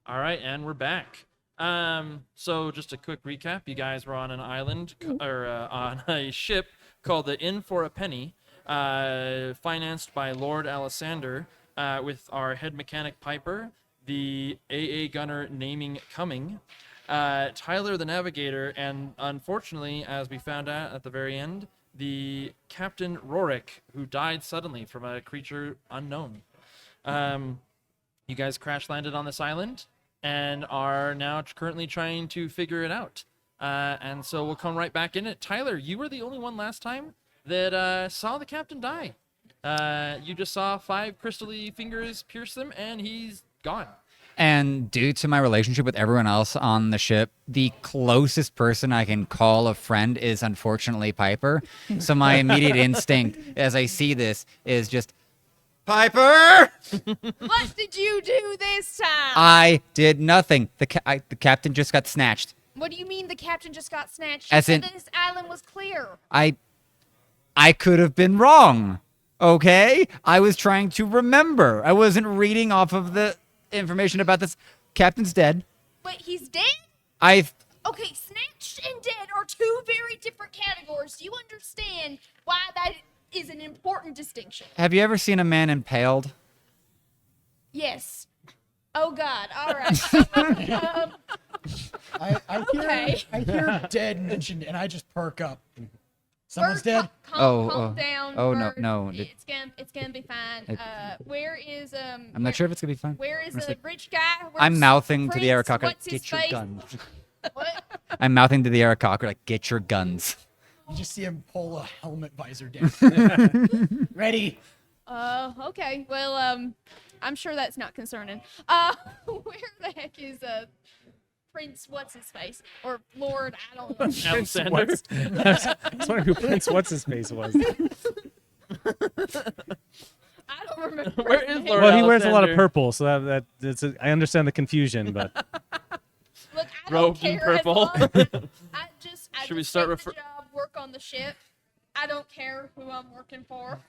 All right, and we're back. So just a quick recap. You guys were on an island, or on a ship called the Inn for a Penny, financed by Lord Alessander, with our head mechanic Piper, the AA gunner naming Cumming, Tyler the navigator, and unfortunately, as we found out at the very end, the Captain Rorik, who died suddenly from a creature unknown. You guys crash landed on this island and are now currently trying to figure it out. And so we'll come right back in it. Tyler, you were the only one last time that saw the captain die. You just saw 5 crystally fingers pierce them, and he's gone. And due to my relationship with everyone else on the ship, the closest person I can call a friend is unfortunately Piper. So my immediate instinct as I see this is just, Piper! What did you do this time? I did nothing. The captain just got snatched. What do you mean the captain just got snatched? As You in- said this island was clear. I could have been wrong. Okay? I was trying to remember. I wasn't reading off of the information about this. Captain's dead. Wait, he's dead? Okay, snatched and dead are 2 very different categories. Do you understand why that is an important distinction? Have you ever seen a man impaled? Yes. Oh God. All right. Okay. I hear dead mentioned, and I just perk up. Someone's dead. Calm down. oh, no, Bird. no. It's gonna be fine. Where is I'm not sure if it's gonna be fine. Where is Honestly. the rich guy? I'm Where's mouthing to the Prince? Aarakocra, What's his get your face? guns. What? I'm mouthing to the Aarakocra, like, get your guns. You just see him pull a helmet visor down. Ready. Okay. Well, I'm sure that's not concerning. Where the heck is Prince? What's his face? Or Lord? I don't know. Alessander. I was wondering who Prince What's-His-Face was. I don't remember. Where his is name. Lord Well, he wears a lot of Alessander. purple, so I understand the confusion, but Look, I Robed don't in care as purple. long- I just Should we start take the job, work on the ship. I don't care who I'm working for.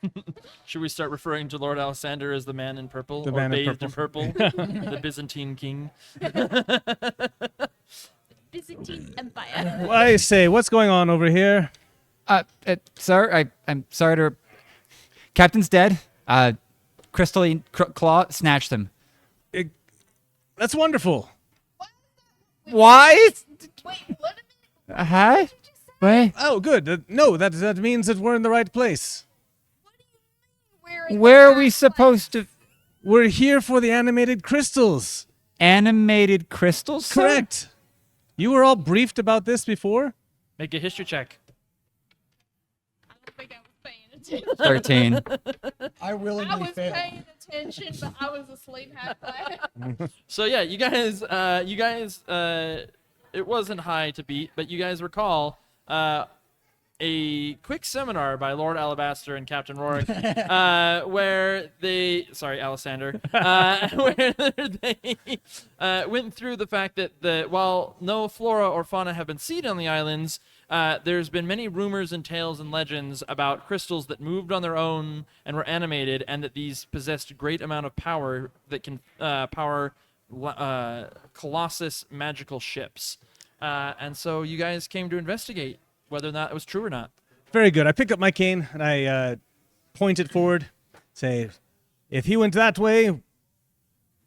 Should we start referring to Lord Alessander as the man in purple, The or man in bathed in purple, the Byzantine king? Byzantine Empire. well, I say, what's going on over here? Sir, I'm sorry to... Captain's dead. Crystalline Claw snatched him. That's wonderful. Why? Wait, what a minute. Huh? Wait. Oh, good. No, that means that we're in the right place. We're in Where the are we right supposed to... We're here for the animated crystals. Animated crystals, sir? Correct. You were all briefed about this before? Make a history check. place. I don't think I was paying attention. 13. I willingly I was failed. paying attention, but I was asleep halfway. So yeah, you guys, it wasn't high to beat, but you guys recall a quick seminar by Lord Alabaster and Captain Rorik, where they, sorry, Alessander, where they went through the fact that while no flora or fauna have been seen on the islands, there's been many rumors and tales and legends about crystals that moved on their own and were animated, and that these possessed a great amount of power that can power Colossus magical ships. And so you guys came to investigate whether or not it was true or not. Very good. I pick up my cane and I point it forward. Say, if he went that way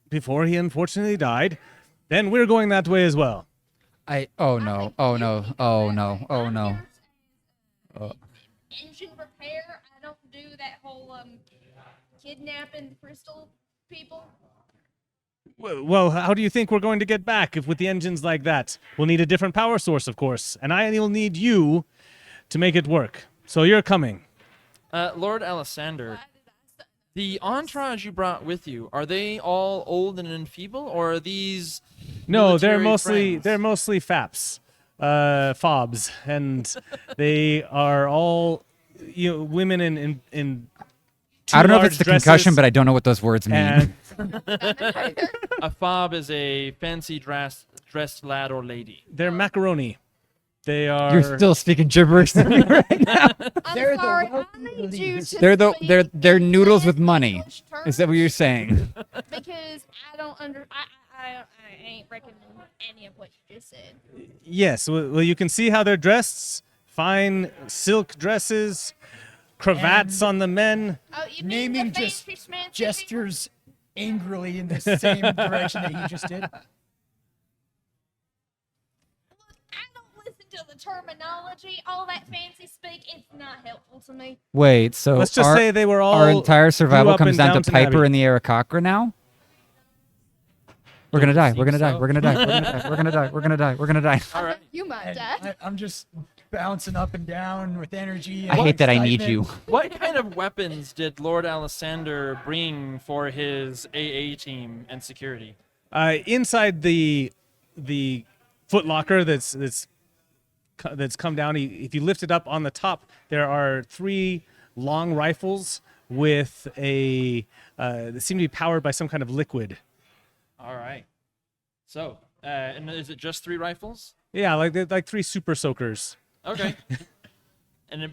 before he unfortunately died, then we're going that way as well. Oh no. Oh no. Oh no. Oh no. Engine repair. I don't do that whole kidnapping crystal people. Well, how do you think we're going to get back if with the engines like that? We'll need a different power source, of course, and I will need you to make it work. So you're coming. Lord Alessander, the entourage you brought with you, are they all old and enfeebled, or are these No, they're military mostly friends? fobs, and they are all women in I don't know if large it's the dresses, concussion, but I don't know what those words mean. and A fob is a fancy dressed lad or lady. they're macaroni. They are. You're still speaking gibberish to me right now. I'm They're the sorry. I wealthy need you elites. to They're speak noodles in with money. English Is that what terms you're saying? Because I don't I ain't reckoning any of what you just said. Yes. Well, you can see how they're dressed. Fine silk dresses, cravats on the men. Oh, you Naming mean the just fancy schmancy gestures angrily in the same direction that he just did. people? I don't listen to the terminology. All that fancy speak, it's not helpful to me. Wait, so Let's just say they were all. our entire grew survival up comes in down to Downton Piper Abbey. and the Aarakocra now? We're gonna die. We're gonna die. so. We're gonna die. We're gonna die. We're gonna die. We're gonna die. We're gonna die. All right. You might And die. I'm just bouncing up and down with energy. I and hate that I need you. excitement. What kind of weapons did Lord Alessander bring for his AA team and security? Inside the foot locker that's come down. If you lift it up on the top, there are 3 long rifles with a that seem to be powered by some kind of liquid. All right. So, and is it just 3 rifles? Yeah, like 3 super soakers. Okay.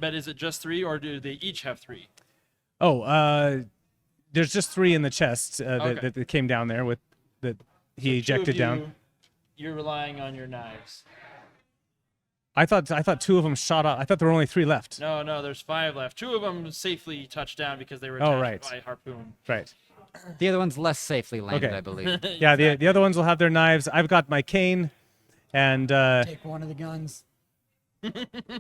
But is it just 3, or do they each have 3? Oh, there's just 3 in the chest Okay. that came down there with that he So ejected 2 of down. you, You're relying on your knives. I thought 2 of them shot off. I thought there were only 3 left. No, there's 5 left. 2 of them safely touched down because they were Oh, attached right. by harpoon. Right. The other one's less safely landed, Okay. I believe. Yeah, the other ones will have their knives. I've got my cane, and Take one of the guns.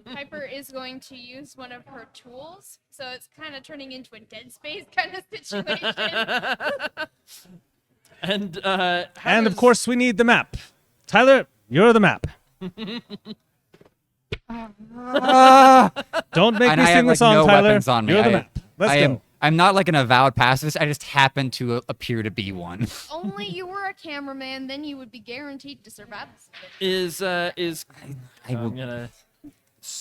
Piper is going to use one of her tools, so it's kind of turning into a Dead Space kind of situation. And and of course we need the map. Tyler, you're the map. Don't make And me I sing have the like song, no Tyler. weapons on me. You're the map. Let's I go. am. I'm not like an avowed pacifist. I just happen to appear to be one. Only you were a cameraman, then you would be guaranteed to survive. is I will, I'm gonna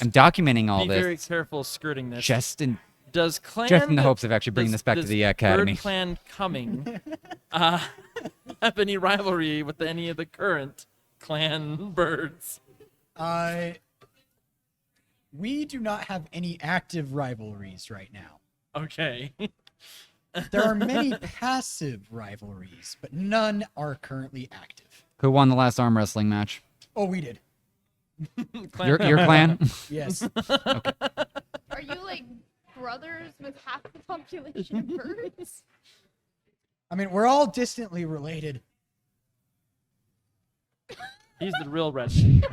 I'm documenting all be very this careful skirting this. just in Does clan just in the hopes of actually bringing does- this back to does the academy. Bird Clan coming have any rivalry with any of the current clan birds? We do not have any active rivalries right now. Okay. There are many passive rivalries, but none are currently active. Who won the last arm wrestling match? Oh, we did. Your clan? Yes. Are you like brothers with half the population of birds? I mean, we're all distantly related. He's the real redneck.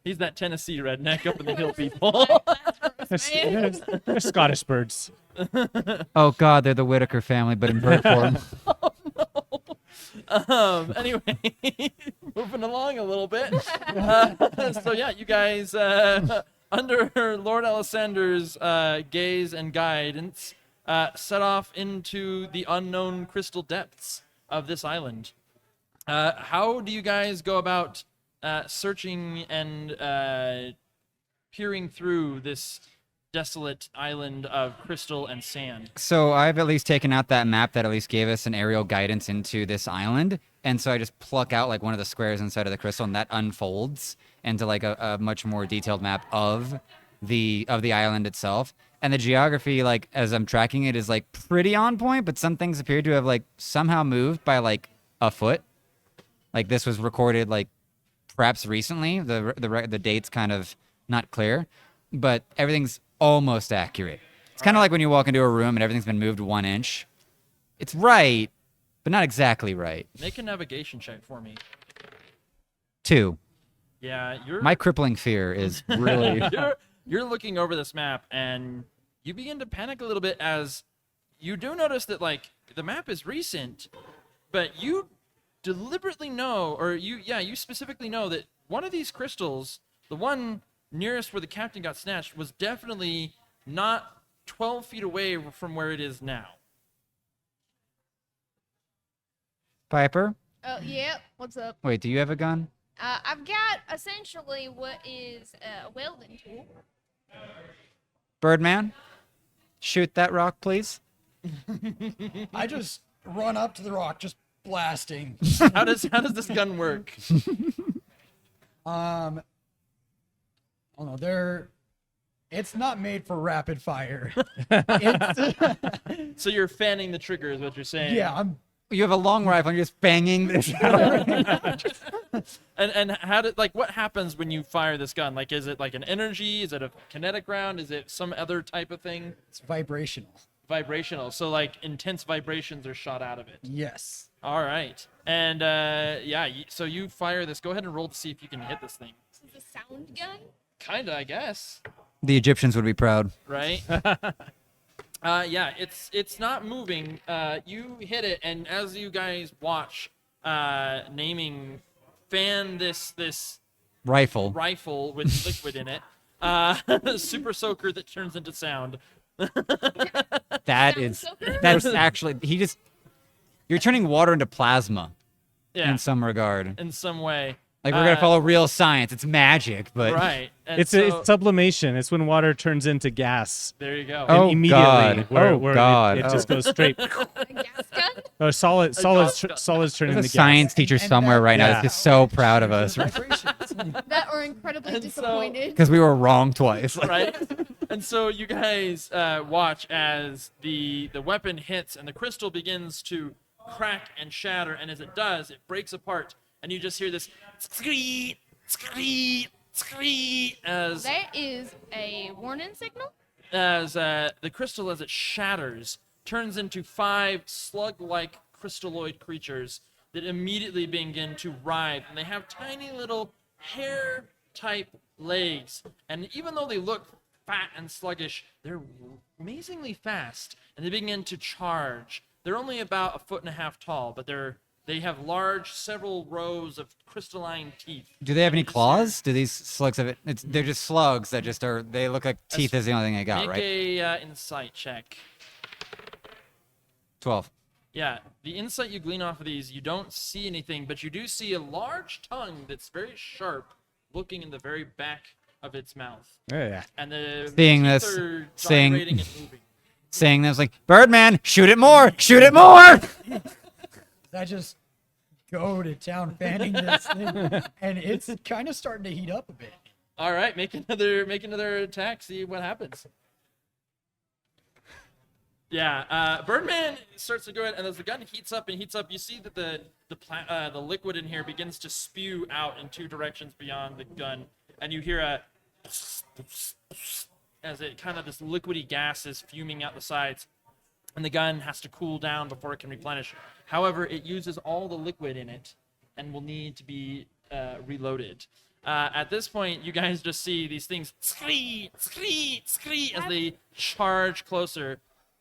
He's that Tennessee redneck up in the hill people. They're Scottish birds. Oh God, they're the Whitaker family, but in bird form. Anyway, moving along a little bit. So yeah, you guys, under Lord Alessander's gaze and guidance, set off into the unknown crystal depths of this island. How do you guys go about searching and peering through this desolate island of crystal and sand? So I've at least taken out that map that at least gave us an aerial guidance into this island, and so I just pluck out like one of the squares inside of the crystal, and that unfolds into like a much more detailed map of the island itself. And the geography, like as I'm tracking it, is like pretty on point, but some things appear to have like somehow moved by like a foot. Like this was recorded like perhaps recently. The date's kind of not clear, but everything's almost accurate. It's kind of like when you walk into a room and everything's been moved 1 inch. It's right, but not exactly right. Make a navigation check for me. 2. Yeah, you're My crippling fear is really you're looking over this map and you begin to panic a little bit as you do notice that like the map is recent, but you deliberately know, or you specifically know that one of these crystals, the one nearest where the captain got snatched, was definitely not 12 feet away from where it is now. Piper. Oh, yep. What's up? Wait, do you have a gun? I've got essentially what is a welding tool. Birdman, shoot that rock, please. I just run up to the rock, just blasting. How does this gun work? Oh no, it's not made for rapid fire. It's, So you're fanning the trigger is what you're saying. yeah, I'm You have a long rifle and you're just banging this. And how did what happens when you fire this gun? Like, is it like an energy? Is it a kinetic round? Is it some other type of thing? It's vibrational. Vibrational. So like intense vibrations are shot out of it. Yes. All right. And so you fire this. Go ahead and roll to see if you can hit this thing. This is a sound gun. Kinda, I guess. The Egyptians would be proud. Right. It's not moving. You hit it, and as you guys watch, naming fan this Rifle. rifle with liquid in it, super soaker that turns into sound. That Sound is. soaker? That's actually. You're turning water into plasma Yeah, in some regard. in some way. Like we're gonna follow real science. It's magic, but Right. And It's sublimation. It's when water turns into gas. there you go. Oh, Immediately. God. Where, Oh, where God. It just goes straight. A gas gun. Or solids turn there's into a gas. science teacher And somewhere right now Yeah. that's just so proud of us Vibrations. That are incredibly And so- disappointed. because we were wrong twice. Right? And so you guys watch as the weapon hits and the crystal begins to crack and shatter, and as it does, it breaks apart, and you just hear this screech, screech, screech as That is a warning signal. the crystal, as it shatters, turns into 5 slug-like crystalloid creatures that immediately begin to writhe, and they have tiny little hair-type legs, and even though they look fat and sluggish, they're amazingly fast, and they begin to charge. They're only about 1.5 feet tall, but they have large, several rows of crystalline teeth. Do they have And any you just claws? Do these slugs have it? They're just slugs that just are. They look like teeth is the only thing they got, Make right? a insight check. 12. Yeah, the insight you glean off of these, you don't see anything, but you do see a large tongue that's very sharp, looking in the very back of its mouth. Yeah. And the Seeing teeth this, are seeing- gyrating and moving. Saying this like, Birdman, shoot it more, shoot it more. I just go to town fanning this thing, and it's kind of starting to heat up a bit. All right, make another attack. See what happens. Yeah, Birdman starts to go ahead, and as the gun heats up, you see that the liquid in here begins to spew out in 2 directions beyond the gun, and you hear a as it kind of this liquidy gas is fuming out the sides, and the gun has to cool down before it can replenish. However, it uses all the liquid in it, and will need to be reloaded. At this point, you guys just see these things screech, screech, screech as they charge closer.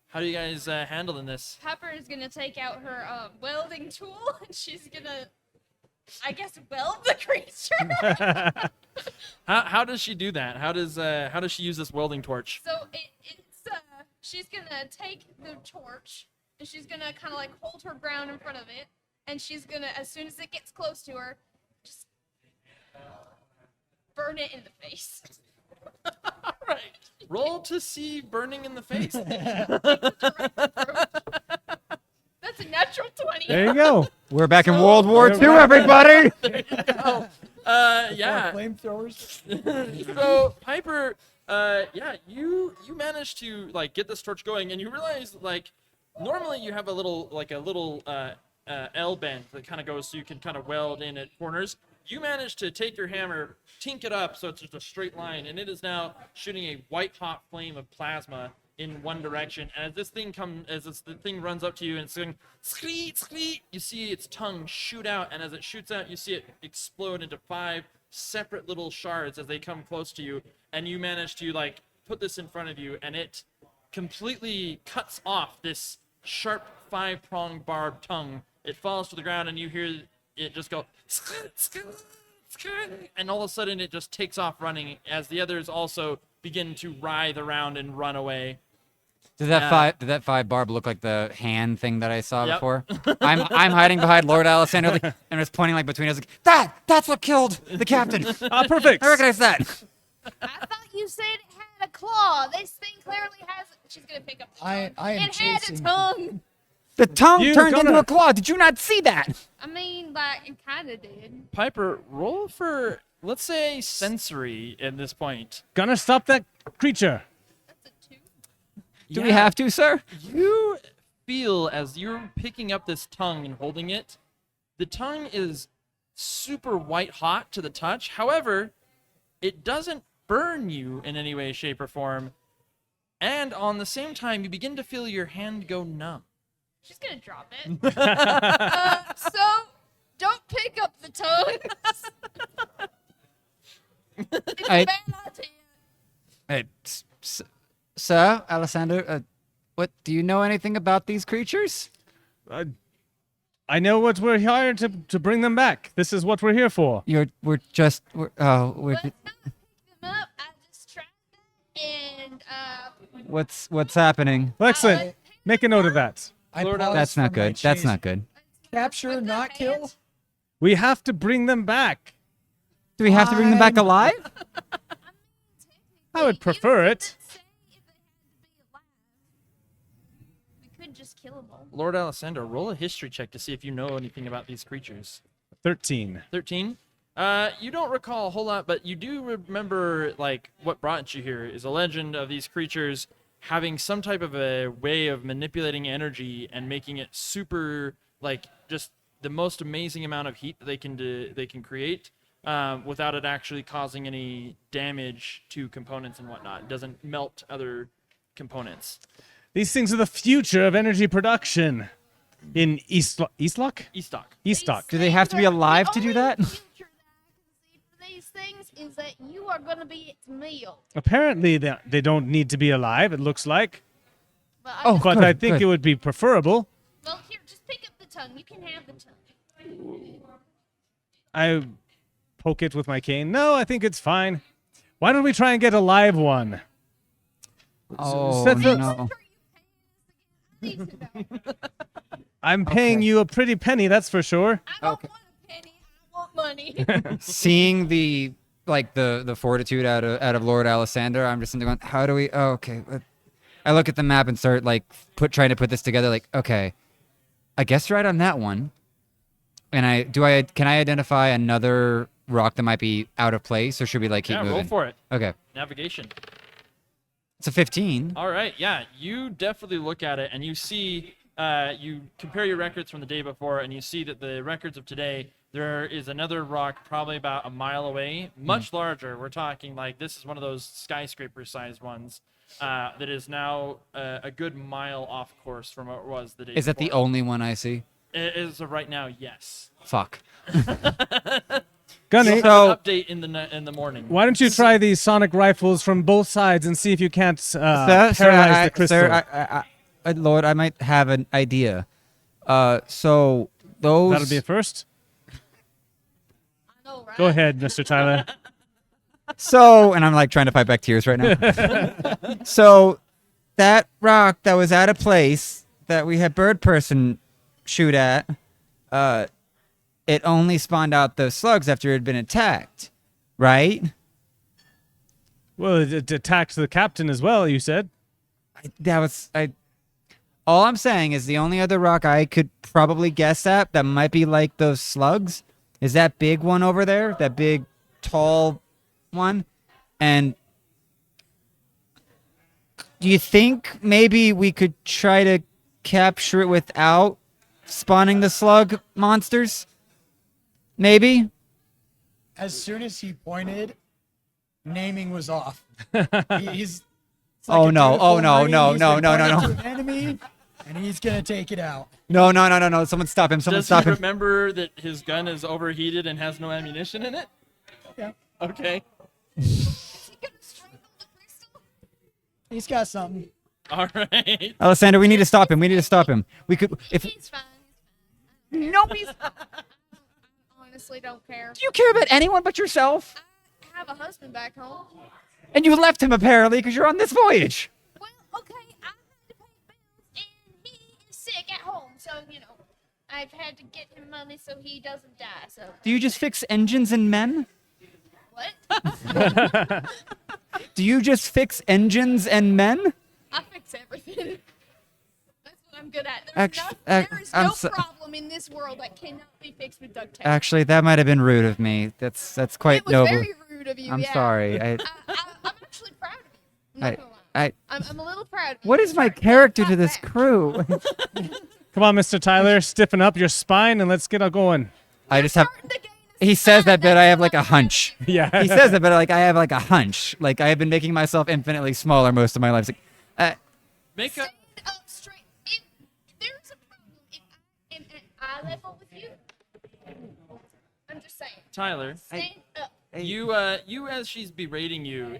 How do you guys handle in this? Pepper is gonna take out her welding tool, and she's gonna, I guess, weld the creature. How does she do that? How does she use this welding torch? So she's gonna take the torch, and she's gonna kind of like hold her ground in front of it, and she's gonna, as soon as it gets close to her, just burn it in the face. All right, roll to see burning in the face. That's a natural 20. There you go. We're back in So- World War II, everybody. Yeah. Flamethrowers. So Piper, you managed to get this torch going, and you realize normally you have a little L bend that kind of goes so you can kind of weld in at corners. You managed to take your hammer, tink it up so it's just a straight line, and it is now shooting a white hot flame of plasma in one direction. And as the thing runs up to you and it's going screech, screech, you see its tongue shoot out, and as it shoots out, you see it explode into 5 separate little shards as they come close to you, and you manage to put this in front of you, and it completely cuts off this sharp 5-pronged barbed tongue. It falls to the ground, and you hear it just go, and all of a sudden it just takes off running as the others also begin to writhe around and run away. Did that 5 barb look like the hand thing that I saw Yep. before? I'm hiding behind Lord Alessandro and it's pointing between us that's what killed the captain. Ah, perfect. I recognize that. I thought you said it had a claw. This thing clearly has. She's gonna pick up the tongue. I am it had a chasing- tongue. The tongue You turned gonna- into a claw. Did you not see that? I mean, it kind of did. Piper, roll for, let's say, sensory at this point. Gonna stop that creature. That's a 2. Do we have to, sir? You feel as you're picking up this tongue and holding it, the tongue is super white hot to the touch. However, it doesn't burn you in any way, shape, or form. And on the same time, you begin to feel your hand go numb. She's gonna drop it. So don't pick up the tongue. It's I- a bad idea. Sir, Alessandro, what do you know anything about these creatures? I know what we're here to bring them back. This is what we're here for. We're Let's not pick them up. I just tried that, and what's happening? Excellent. Make a note of that. I Lord, pause That's for not my good. That's chase. not good. Capture, with their not kill. hands. We have to bring them back. Do we have to bring them back Fine. alive? I would prefer it. Say if they had to be alive. We could just kill them all. Lord Alessandro, roll a history check to see if you know anything about these creatures. 13. 13. You don't recall a whole lot, but you do remember, like, what brought you here is a legend of these creatures having some type of a way of manipulating energy and making it super, like, just the most amazing amount of heat that they can create, without it actually causing any damage to components and whatnot. It doesn't melt other components. These things are the future of energy production in Eastlock? Estock. Eastlock. Do they have to be alive to The do only that? future that I can see for these things is that you are gonna be its meal. Apparently, they don't need to be alive, it looks like. But Oh, But good, I think good. it would be preferable. well, here, just pick up the tongue. You can have the tongue. I poke it with my cane. No, I think it's fine. Why don't we try and get a live one? Oh set the- no! I need to know. I'm paying Okay. you a pretty penny, that's for sure. I don't Okay. want a penny. I want money. Seeing the fortitude out of Lord Alessander, I'm just going, how do we? Oh, okay. I look at the map and start like trying to put this together. Like, okay, I guess right on that one. And can I identify another rock that might be out of place, or should we like keep Yeah, moving? roll for it. Okay, Navigation. it's a 15. All right, yeah, you definitely look at it and you see, you compare your records from the day before and you see that the records of today, there is another rock probably about a mile away, much larger. We're talking like this is one of those skyscraper-sized ones that is now a good mile off course from what it was the day Is that the before. only one I see? As of right now, yes. Fuck. Gunny, We'll have So- an update in the morning. why don't you try these sonic rifles from both sides and see if you can't Sir, paralyze the crystal? Lord, I might have an idea. So those. That'll be a first. I know, right? Go ahead, Mr. Tyler. So, and I'm like trying to fight back tears right now. So, that rock that was out of place that we had Bird Person shoot at, it only spawned out those slugs after it had been attacked, right? Well, it attacked the captain as well, you said. All I'm saying is the only other rock I could probably guess at that might be like those slugs is that big one over there, that big, tall one. And do you think maybe we could try to capture it without spawning the slug monsters? Maybe? As soon as he pointed, naming was off. He's. it's Oh, a no. dutiful Oh, no, Marine. no, He's no, been no, no, pointed no. to an enemy, and he's gonna take it out. No. Someone stop him. Someone Does stop he him. remember that his gun is overheated and has no ammunition in it? Yeah, Okay. Is he gonna strangle the crystal? he's got something. All right. Alessandro, we need to stop him. We need to stop him. We could, if. He's fine. Nobody's. I honestly don't care. Do you care about anyone but yourself? I have a husband back home. And you left him apparently because you're on this voyage. Well, okay, I had to pay bills, and he is sick at home, so I've had to get him money so he doesn't die. So Do you just fix engines and men? what? Do you just fix engines and men? I fix everything. That's what I'm good at. There is no problem in this world that cannot be fixed with duct tape. Actually, that might have been rude of me. That's quite it was noble. very rude of you. I'm yeah. sorry. I'm actually proud of you. I'm not I- gonna lie. I. I'm a little proud. What is my Sorry, character not to this back. crew? Come on, Mr. Tyler, stiffen up your spine and let's get going. I just have. Starting to gain a He says that, spine, but I have that's like a what I'm hunch. Yeah. He says that, but like I have like a hunch. Like I have been making myself infinitely smaller most of my life. It's like, Make a Stand up straight. If there's a problem, if I am at eye level with you, I'm just saying. Tyler. Stand up. You as she's berating you,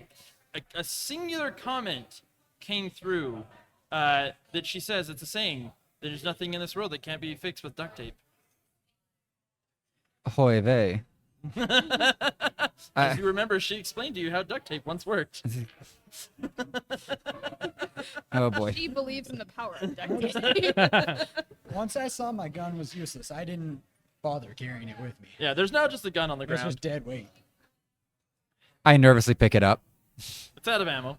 a singular comment came through that she says it's a saying. There's nothing in this world that can't be fixed with duct tape. ahoy vey. As you remember, she explained to you how duct tape once worked. Oh boy. She believes in the power of duct tape. Once I saw my gun was useless, I didn't bother carrying it with me. Yeah, there's now just a gun on the It was ground. just dead weight. I nervously pick it up. It's out of ammo.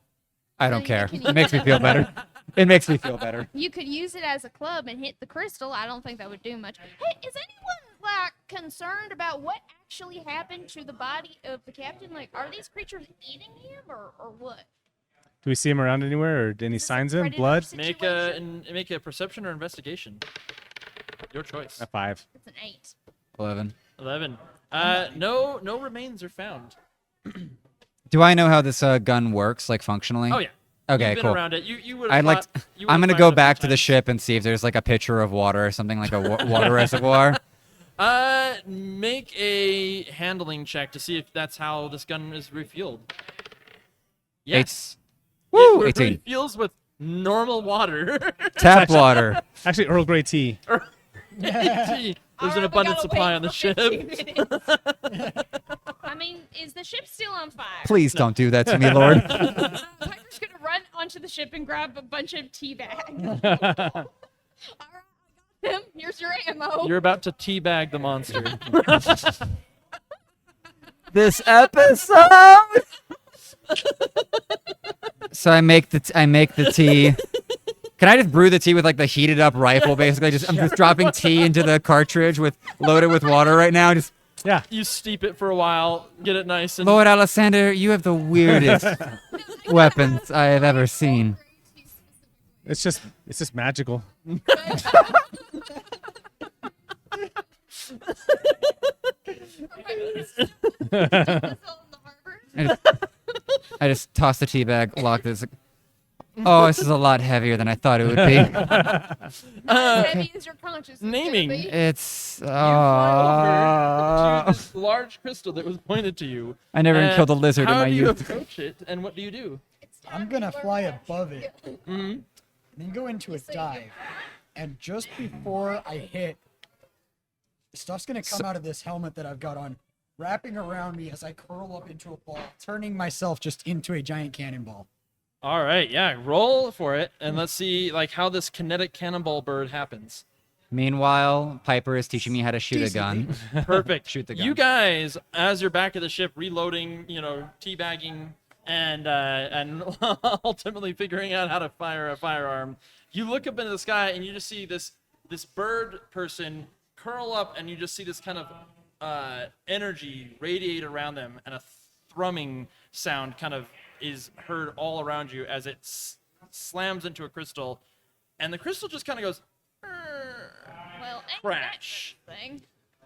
I So don't you care. can It makes me feel better. It makes me feel better. You could use it as a club and hit the crystal. I don't think that would do much. Hey, is anyone like concerned about what actually happened to the body of the captain? Like, are these creatures eating him or what? Do we see him around anywhere or any Is this a signs of him? predator Blood? situation? Make a perception or investigation. Your choice. A 5. It's an 8. 11. 11. No remains are found. Do I know how this gun works, like functionally? Oh yeah. Okay, You've been cool. around it. You would. I'd like. I'm gonna go back to the ship and see if there's like a pitcher of water or something like a water reservoir. Make a handling check to see if that's how this gun is refueled. Yes. Woo! It 18. refuels with normal water. Tap water. Actually, Earl Grey tea. There's an abundant supply on the ship. I mean, is the ship still on fire? Please don't do that to me, Lord. Piper's gonna run onto the ship and grab a bunch of tea bags. All right, I got them. Here's your ammo. You're about to teabag the monster. This episode. So I make the tea. Can I just brew the tea with like the heated up rifle? Basically, I'm just dropping tea into the cartridge loaded with water right now. Just Yeah. You steep it for a while, get it nice and Lord Alessander, you have the weirdest weapons I have ever seen. It's just magical. I just toss the tea bag, lock this. Oh, this is a lot heavier than I thought it would be. As heavy as your conscience is gonna naming. be. It's. you fly over to this large crystal that was pointed to you. I never even And killed a lizard in how my do you youth. approach it, and what do you do? I'm gonna fly above it, Mhm. and then go into a dive. And just before I hit, stuff's gonna come out of this helmet that I've got on, wrapping around me as I curl up into a ball, turning myself just into a giant cannonball. All right, yeah, roll for it, and let's see like how this kinetic cannonball bird happens. Meanwhile, Piper is teaching me how to shoot a gun. Perfect. Shoot the You gun. guys, as you're back at the ship, reloading, teabagging, and ultimately figuring out how to fire a firearm, you look up into the sky and you just see this bird person curl up, and you just see this kind of energy radiate around them, and a thrumming sound kind of is heard all around you as it slams into a crystal, and the crystal just kind of goes. Well, ain't that Crash. thing?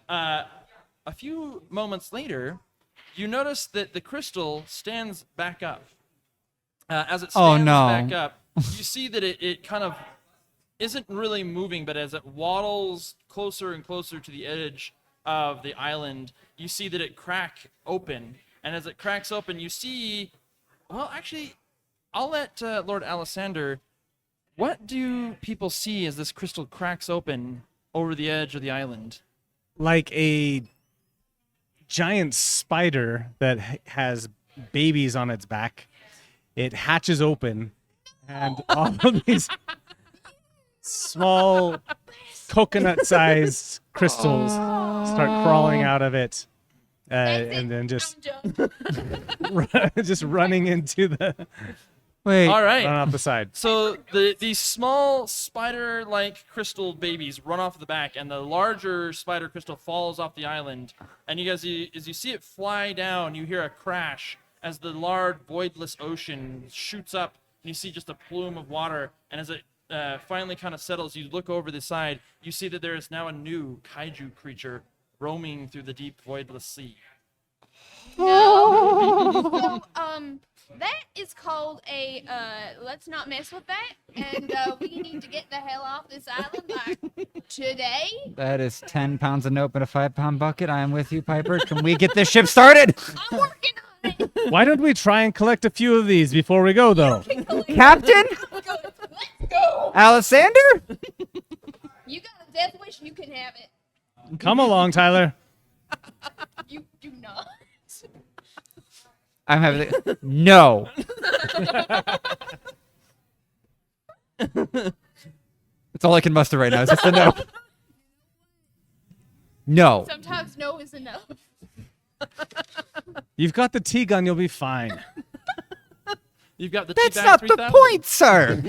A few moments later, you notice that the crystal stands back up. As it Oh, stands no. back up, you see that it kind of isn't really moving, but as it waddles closer and closer to the edge of the island, you see that it crack open. And as it cracks open, you see... Well, actually, I'll let Lord Alessander... What do people see as this crystal cracks open over the edge of the island? Like a giant spider that has babies on its back. It hatches open, and all of these small coconut-sized crystals start crawling out of it, and then just Jump. just running into the Wait. All right. run off the side. So these small spider-like crystal babies run off the back, and the larger spider crystal falls off the island. And you guys, as you see it fly down, you hear a crash as the large voidless ocean shoots up and you see just a plume of water. And as it finally kind of settles, you look over the side, you see that there is now a new kaiju creature roaming through the deep voidless sea. No. So, that is called a, let's not mess with that. And, we need to get the hell off this island, like, today. That is 10 pounds of nope in a 5-pound bucket. I am with you, Piper. Can we get this ship started? I'm working on it. Why don't we try and collect a few of these before we go, though? Captain? Let's go. Alessander? You got a death wish, you can have it. Come along, Tyler. You do not. I'm having no. That's all I can muster right now. Is just a no. No. Sometimes no is enough. You've got the T-gun. You'll be fine. You've got the That's T-Bag not the 3000. point, sir.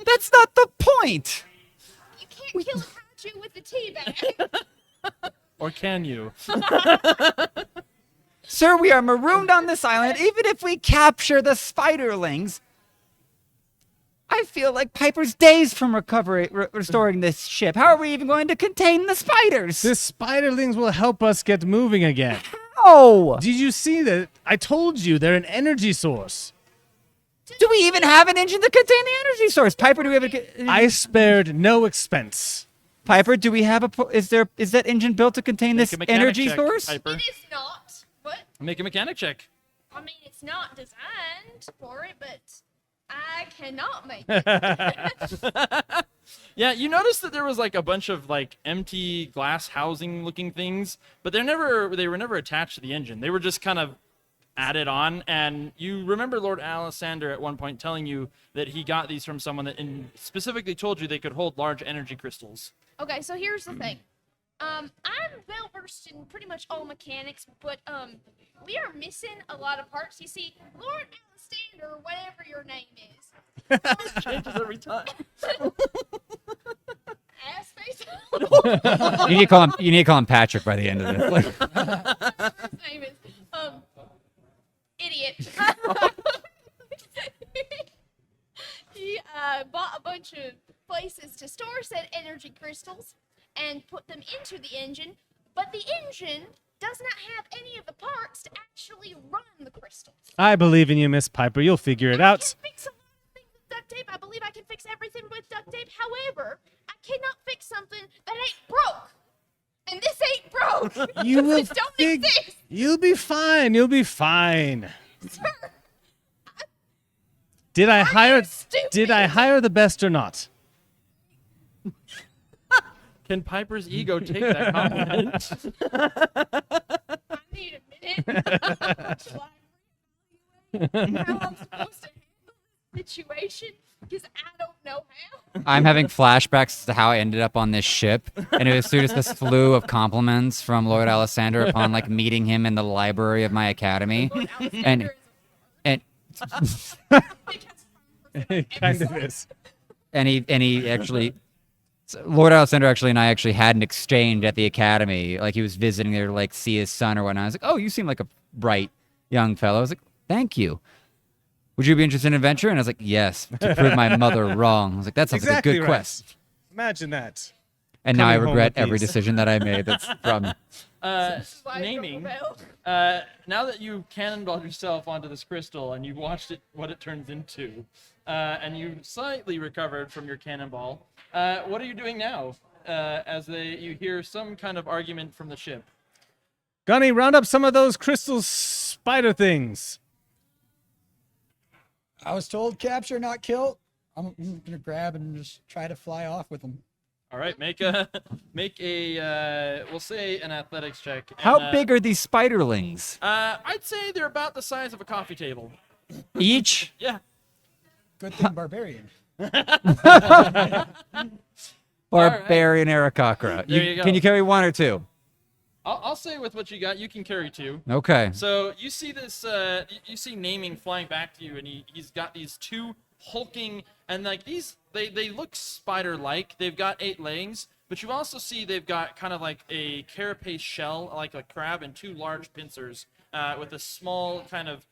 That's not the point. You can't kill a kaiju with the tea bag. Or can you? Sir, we are marooned on this island. Even if we capture the spiderlings, I feel like Piper's days from restoring this ship. How are we even going to contain the spiders? The spiderlings will help us get moving again. Oh! Did you see that? I told you they're an energy source. Do we even have an engine to contain the energy source? Piper, do we have a... I spared no expense. Piper, do we have is that engine built to contain Make this a mechanic energy check, source? Piper. It is not. What? Make a mechanic check. I mean, it's not designed for it, but I cannot make it. Yeah, you noticed that there was like a bunch of like empty glass housing looking things, but they were never attached to the engine. They were just kind of added on. And you remember Lord Alessander at one point telling you that he got these from someone that specifically told you they could hold large energy crystals. Okay, so here's the thing. I'm well versed in pretty much all mechanics, but we are missing a lot of parts. You see, Lord Alessander, whatever your name is, Changes every time. ass face. You need to call him Patrick by the end of this. His name is idiot. He bought a bunch of places to store said energy crystals and put them into the engine, but the engine does not have any of the parts to actually run the crystals. I believe in you, Miss Piper. You'll figure it I out. can fix a lot of things with duct tape. I believe I can fix everything with duct tape. However, I cannot fix something that ain't broke. And this ain't broke. You will It don't exist. You'll be fine. You'll be fine. Sir, Did I hire stupid? the best or not? Can Piper's ego take that compliment? I need a minute. How I'm supposed to handle this situation because I don't know how. I'm having flashbacks to how I ended up on this ship, and it was through just this slew of compliments from Lord Alessander upon like meeting him in the library of my academy, and It kind of is. and he actually. Lord Alessander and I actually had an exchange at the academy. Like he was visiting there to like see his son or whatnot. I was like, "Oh, you seem like a bright young fellow." I was like, "Thank you. Would you be interested in adventure?" And I was like, "Yes, to prove my mother wrong." I was like, "That sounds Exactly like a good right. quest." Imagine that. And now I Coming home regret with every these. decision that I made. That's from Why Naming. Bell? Now that you cannonballed yourself onto this crystal and you watched it, what it turns into, and you slightly recovered from your cannonball, what are you doing now? You hear some kind of argument from the ship. Gunny, round up some of those crystal spider things. I was told capture, not kill. I'm gonna grab and just try to fly off with them. All right, make a we'll say an athletics check. And, how big are these spiderlings? I'd say they're about the size of a coffee table. Each? Yeah. Good thing barbarian. Barbarian Aarakocra. There you go. Can you carry one or two? I'll say with what you got, you can carry two. Okay. So you see this, you see Naming flying back to you, and he's got these two hulking, and like these, they look spider-like. They've got 8 legs, but you also see they've got kind of like a carapace shell, like a crab, and 2 large pincers with a small kind of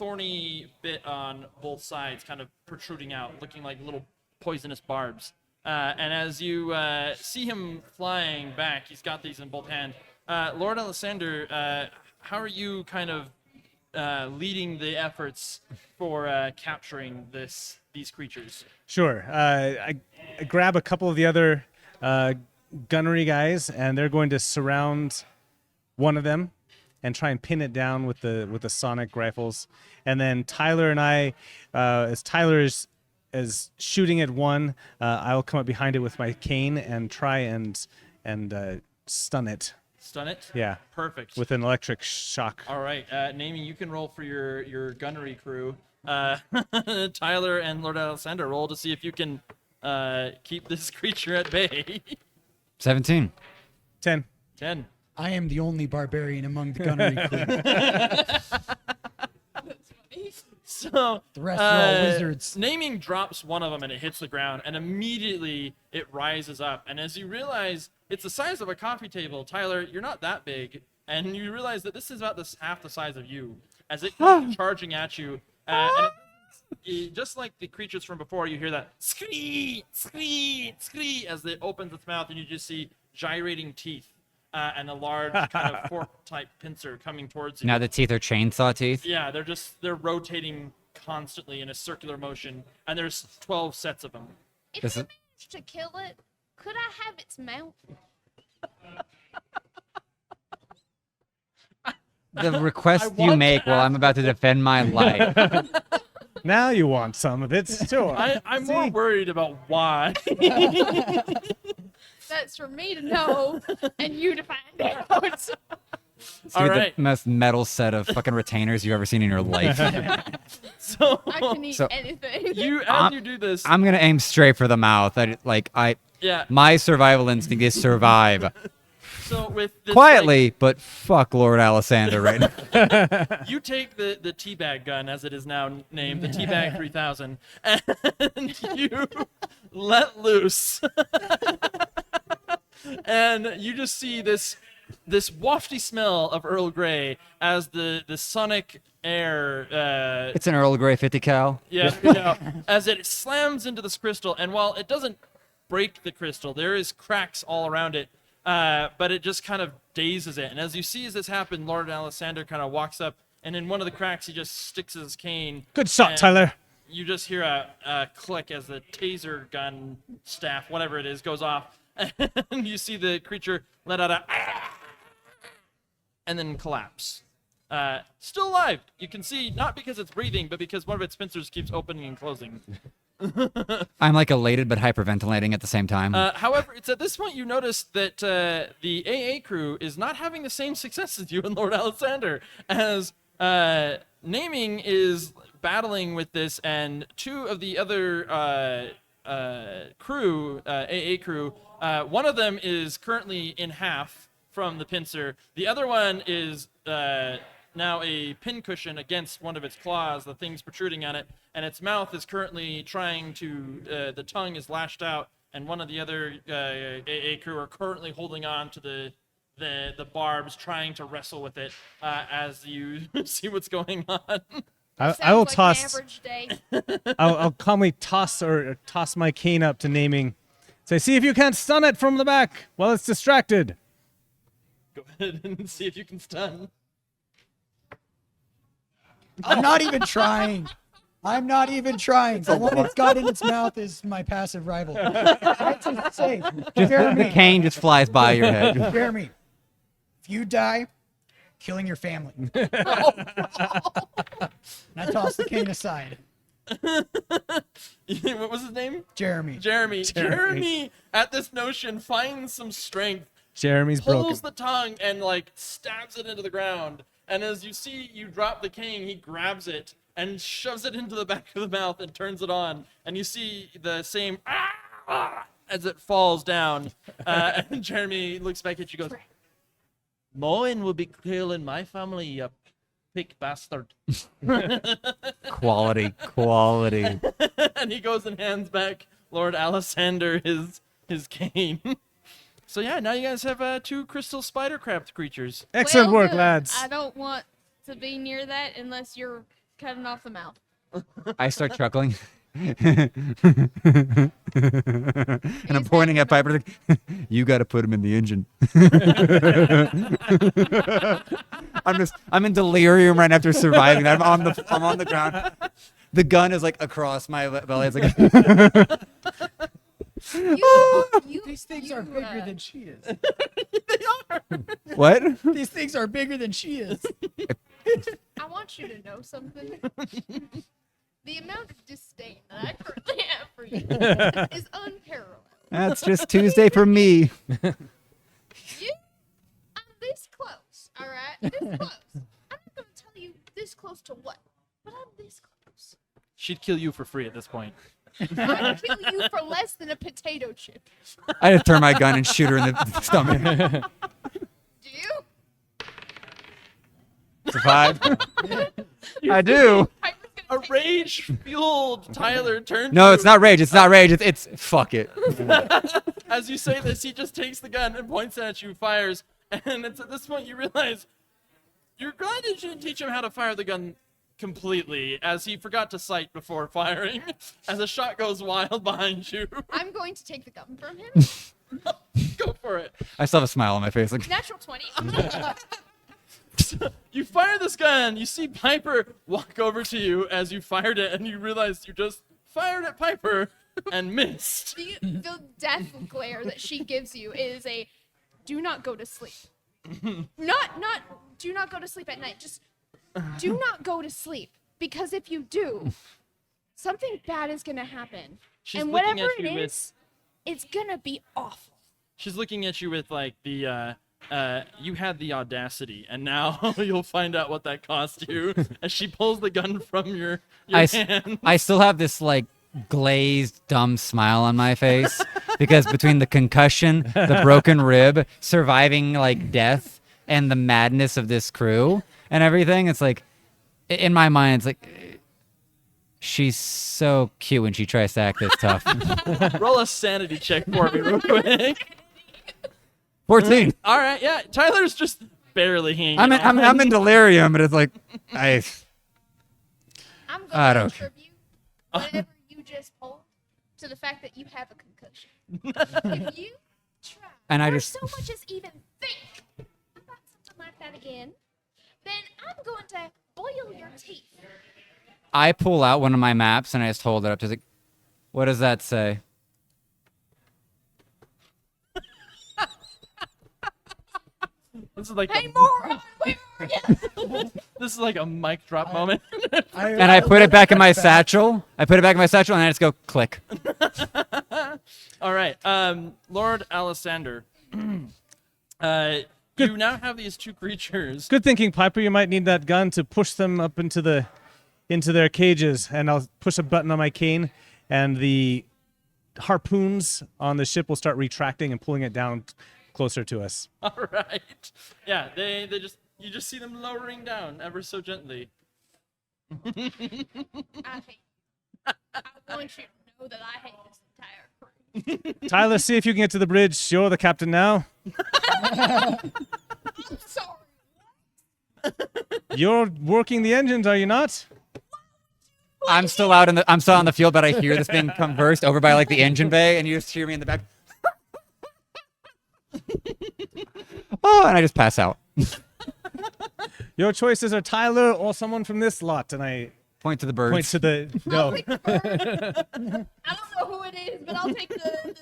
thorny bit on both sides, kind of protruding out, looking like little poisonous barbs. And as you see him flying back, he's got these in both hands. Lord Alessander, how are you kind of leading the efforts for capturing these creatures? Sure. I grab a couple of the other gunnery guys, and they're going to surround one of them and try and pin it down with the sonic rifles. And then Tyler and I, as Tyler is shooting at one, I'll come up behind it with my cane and try and stun it. Stun it? Yeah, Perfect. with an electric shock. All right, Naming, you can roll for your gunnery crew. Tyler and Lord Alessander, roll to see if you can keep this creature at bay. 17. 10. 10. I am the only barbarian among the gunnery crew. So The rest are all wizards. Naming drops one of them and it hits the ground, and immediately it rises up. And as you realize it's the size of a coffee table, Tyler, you're not that big, and you realize that this is about half the size of you. As it comes charging at you, and just like the creatures from before, you hear that scree, scree, scree as it opens its mouth, and you just see gyrating teeth and a large kind of fork-type pincer coming towards you. Now the teeth are chainsaw teeth. Yeah, they're rotating constantly in a circular motion, and there's 12 sets of them. If This you is- manage to kill it, could I have its mouth? The request you want make to while ask I'm about to defend my life. Now you want some of it, sure. I'm more worried about why. That's for me to know and you to find out. It's All gonna be right. the most metal set of fucking retainers you've ever seen in your life. So I can eat So- anything. as you do this, I'm gonna aim straight for the mouth. yeah. My survival instinct is survive So with this, quietly, but fuck Lord Alessander right now. like, you take the teabag gun, as it is now named, the teabag 3000, and you let loose, and you just see this wafty smell of Earl Grey as the sonic air. It's an Earl Grey 50 cal. Yeah, as it slams into this crystal, and while it doesn't break the crystal, there is cracks all around it, but it just kind of dazes it. And as you see as this happen, Lord Alessander kind of walks up, and in one of the cracks, he just sticks his cane. Good shot, and Tyler. You just hear a click as the taser gun staff, whatever it is, goes off, and you see the creature let out a and then collapse. Still alive. You can see, not because it's breathing, but because one of its pincers keeps opening and closing. I'm like elated but hyperventilating at the same time. However, it's at this point you notice that the AA crew is not having the same success as you and Lord Alessander, as Naming is battling with this, and two of the other crew, AA crew, one of them is currently in half from the pincer. The other one is now a pincushion against one of its claws, the thing's protruding on it, and its mouth is currently trying to, the tongue is lashed out, and one of the other AA crew are currently holding on to the barbs, trying to wrestle with it as you see what's going on. I will Sounds like toss. an average day. I'll calmly toss my cane up to Naming. Say, see if you can't stun it from the back while it's distracted. Go ahead and see if you can stun. I'm not even trying. I'm not even trying. The one it's got in its mouth is my passive rival. I just say, the Jeremy, cane just flies by your head. Jeremy, if you die, killing your family. And I toss the cane aside. What was his name? Jeremy. Jeremy, at this notion, finds some strength, Jeremy's broken. pulls the tongue, and like stabs it into the ground. And as you see, you drop the cane, he grabs it and shoves it into the back of the mouth and turns it on. And you see the same as it falls down. And Jeremy looks back at you, goes, "Moen will be killing my family, you pig bastard." Quality. And he goes and hands back Lord Alessander his cane. So yeah, now you guys have two crystal spider crab creatures. Excellent Well work, done. lads. I don't want to be near that unless you're cutting off the mouth. I start chuckling. And I'm pointing at Piper like, you got to put him in the engine. I'm in delirium right after surviving. I'm on the ground. The gun is like across my belly. It's like These things are bigger than she is. what? These things are bigger than she is. I want you to know something. The amount of disdain that I currently have for you is unparalleled. That's just Tuesday for me. I'm this close, all right? This close. I'm not going to tell you this close to what, but I'm this close. She'd kill you for free at this point. I'd kill you for less than a potato chip. I just turn my gun and shoot her in the stomach. Do you? Survive. I do. Piper's A gonna take rage-fueled Tyler turns. No, to it's not rage. It's not rage. It's fuck it. As you say this, he just takes the gun and points it at you, fires, and it's at this point you realize you're glad you didn't teach him how to fire the gun completely, as he forgot to sight before firing, as a shot goes wild behind you. I'm going to take the gun from him. Go for it. I still have a smile on my face. Like, Natural 20. You fire this gun, you see Piper walk over to you as you fired it, and you realize you just fired at Piper and missed. The death glare that she gives you is a do not go to sleep. Not do not go to sleep at night. Just do not go to sleep, because if you do, something bad is gonna happen. She's and looking whatever at it you is, it's gonna be awful. She's looking at you with like the you had the audacity, and now you'll find out what that cost you. As she pulls the gun from your hand. I still have this like glazed, dumb smile on my face because between the concussion, the broken rib, surviving like death, and the madness of this crew and everything, it's like in my mind, it's like she's so cute when she tries to act this tough. Roll a sanity check for me real quick. 14. All right, yeah. Tyler's just barely hanging I'm on. in delirium, but it's like I'm I going don't to attribute whatever you just pulled to the fact that you have a concussion. If you try And I or just- so much as even think about something like that again, then I'm going to boil your teeth. I pull out one of my maps and I just hold it up to like, what does that say? This is like Hey, moron, where are you? this is like a mic drop moment. And I put it back in my satchel. I put it back in my satchel and I just go click. All right, Lord Alessander. You now have these two creatures. Good thinking, Piper. You might need that gun to push them up into their cages, and I'll push a button on my cane, and the harpoons on the ship will start retracting and pulling it down closer to us. All right. Yeah, they just you just see them lowering down ever so gently. I hate you. I want you to know that I hate this entire crew. Tyler, see if you can get to the bridge. You're the captain now. I'm sorry. You're working the engines, are you not? I'm still on the field, but I hear this being conversed over by like the engine bay, and you just hear me in the back. Oh, and I just pass out. Oh, Your choices are Tyler or someone from this lot, and I Point to the birds. point to the I'll no. take the bird. I don't know who it is, but I'll take the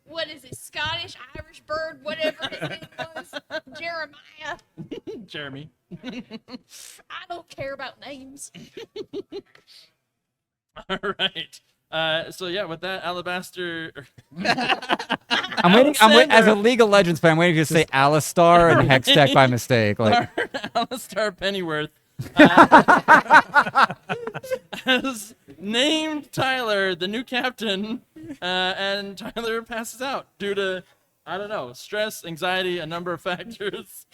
what is it, Scottish, Irish bird, whatever his name was, Jeremiah. Jeremy. I don't care about names. All right. So yeah, with that, Alabaster. I'm waiting. As a League of Legends fan, I'm waiting for you to say Alistar and Hextech by mistake. Like, Alistar Pennyworth has named Tyler the new captain, and Tyler passes out due to, I don't know, stress, anxiety, a number of factors.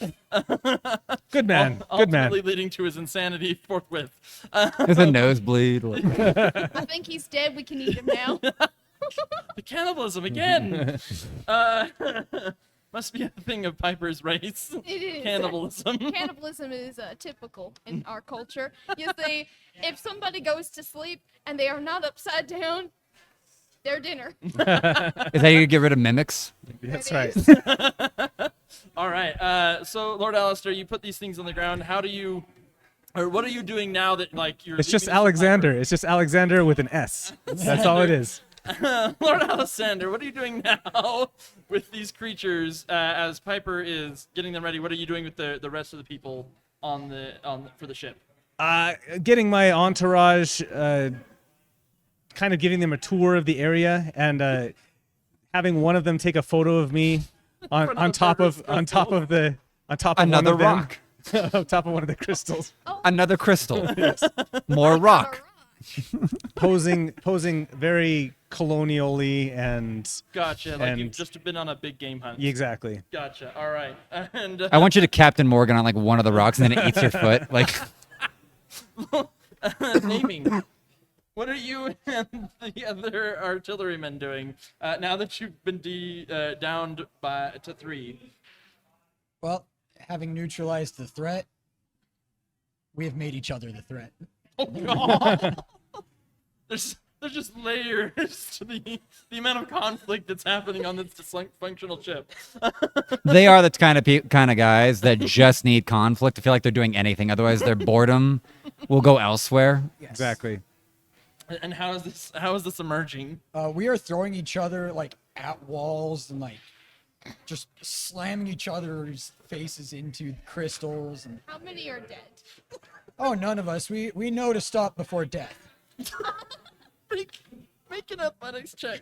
Good man. Good Ultimately man. leading to his insanity forthwith. there's a nosebleed. Like, I think he's dead. We can eat him now. The cannibalism again. must be a thing of Piper's race. It is. Cannibalism. Cannibalism is typical in our culture. You see, if somebody goes to sleep and they are not upside down, their dinner. Is that how you get rid of mimics? That's It right. All right. So Lord Alistair, you put these things on the ground. How do you, or what are you doing now that like you're? It's just leaving this with Alexander. It's just Alexander with an S. That's all it is. Piper? Lord Alexander, what are you doing now with these creatures as Piper is getting them ready? What are you doing with the rest of the people for the ship? Getting my entourage, kind of giving them a tour of the area, and having one of them take a photo of me on Another top of Another one of them, rock. on top of one of the crystals, Another crystal. More rock. posing very colonially and Gotcha. Like you've And- just been on a big game hunt. exactly. Gotcha. All right. And I want you to Captain Morgan on like one of the rocks, and then it eats your foot. Like, naming. What are you and the other artillerymen doing now that you've been downed to 3? Well, having neutralized the threat, we have made each other the threat. Oh God! there's just layers to the amount of conflict that's happening on this dysfunctional ship. they are the kind of guys that just need conflict to feel like they're doing anything. Otherwise, their boredom will go elsewhere. Exactly. And how is this emerging? We are throwing each other like at walls and like just slamming each other's faces into crystals. And How many are dead? oh, none of us. We know to stop before death. Make an athletics check.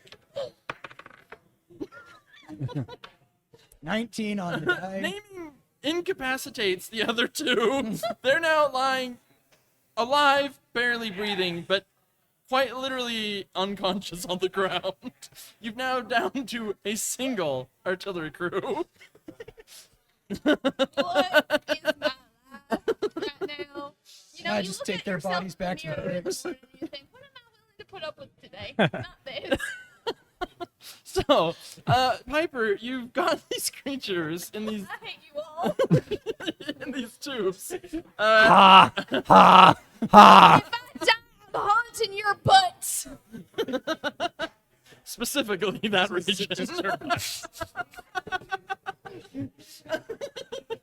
19 on the die. Naming incapacitates the other 2. They're now lying alive, barely breathing, but quite literally unconscious on the ground. You've now down to a single artillery crew. What is my life right now? You know, I you just look take at their yourself bodies back in the to the mirror base. and you think, what am I willing to put up with today? Not this. So, Piper, you've got these creatures in these I hate you all. in these tubes. Ha ha ha! If I die, I'm haunting your butts. Specifically that region.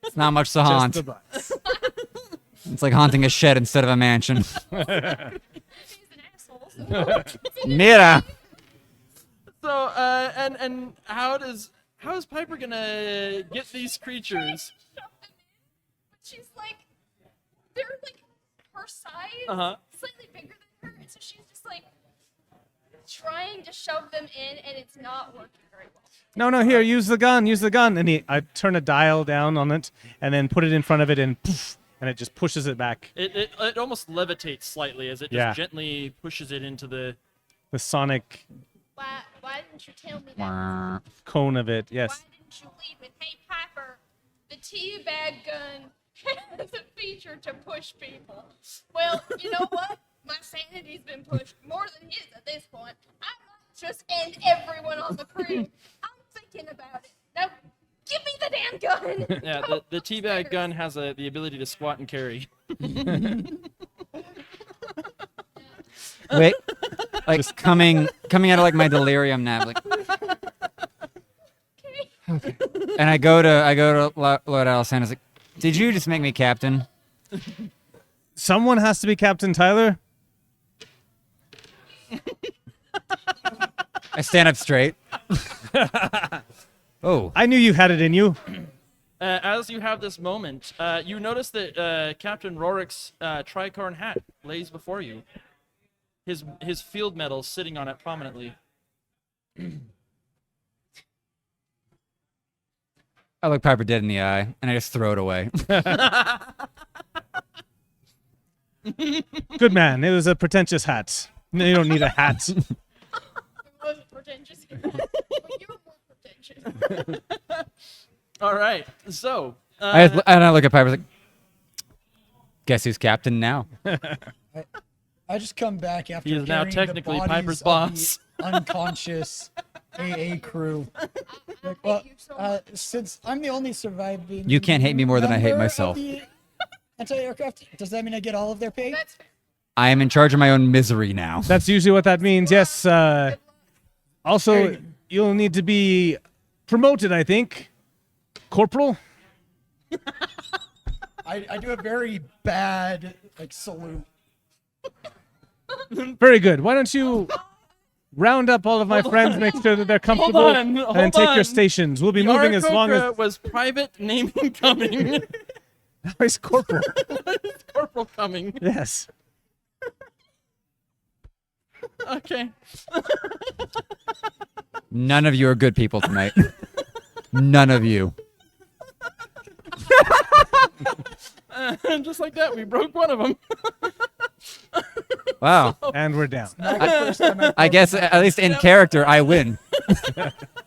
It's not much to Just haunt. the butts. It's like haunting a shed instead of a mansion. He's an asshole. So Mira. So, and how is Piper gonna get these creatures? but she's like, they're like her size, Uh-huh. slightly bigger than her, and so she's just like trying to shove them in, and it's not working very well. No, here, use the gun, and I turn a dial down on it, and then put it in front of it, and poof, and it just pushes it back. It almost levitates slightly as it just Yeah. gently pushes it into the. The sonic Why didn't you tell me that? cone of it. Why Yes. didn't you lead with, hey Piper, the tea bag gun has a feature to push people? Well, you know what? My sanity's been pushed more than his at this point. I might just end everyone on the crew. I'm thinking about it. Now, give me the damn gun. Yeah, the teabag gun has the ability to squat and carry. Wait, like coming out of like my delirium nap, like. And I go to Lord Alessandro's like, did you just make me captain? Someone has to be Captain Tyler. I stand up straight. Oh, I knew you had it in you. As you have this moment, you notice that Captain Rorik's tricorn hat lays before you. His field medal sitting on it prominently. I look Piper dead in the eye, and I just throw it away. Good man. It was a pretentious hat. No, you don't need a hat. It wasn't pretentious. But you're more pretentious. All right, so And I look at Piper like, guess who's captain now? I just come back after He is now carrying technically the Piper's bodies boss. of the unconscious AA crew. I Well, hate you so much. since I'm the only surviving, You can't hate me more than I hate member of myself. the Anti-aircraft. Does that mean I get all of their pay? That's fair. I am in charge of my own misery now. That's usually what that means. Yes. Also, you'll need to be promoted, I think. Corporal? I do a very bad like salute. Very good. Why don't you round up all of my friends, make sure that they're comfortable, on, and then take hold your on. stations. We'll be moving as long as was private naming coming. He's corporal. Corporal coming. Yes. Okay. None of you are good people tonight. None of you. Just like that, we broke one of them. Wow. And we're down. Not the first time I've I guess at least in character, I win.